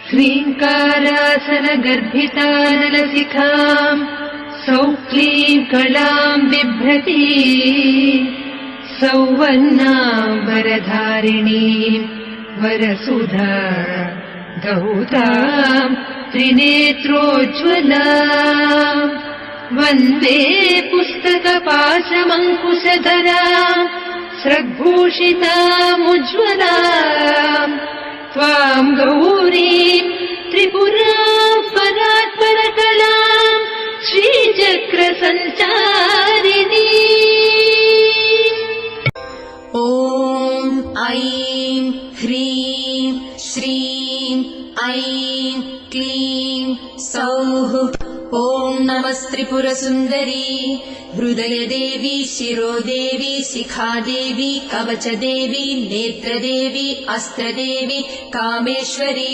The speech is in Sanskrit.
ह्रीङ्कारासनगर्भितानलशिखाम् सौक्लीं कलाम् बिभ्रती सौवर्णाम्बरधारिणीम् वरसुधा धौताम् त्रिनेत्रोज्ज्वलाम् वन्दे पुस्तकपाशमङ्कुशधराम् स्रग्भूषितामुज्ज्वलाम् त्वाम् गौरीम् त्रिपुराम् परात्परकलाम् श्रीचक्रसञ्चारिणी। ॐ ऐं ह्रीं श्रीं ऐं क्लीं सौः। ॐ नमस्त्रिपुरसुन्दरी हृदयदेवी शिरोदेवी शिखादेवी कवचदेवी नेत्रदेवी अस्त्रदेवी कामेश्वरी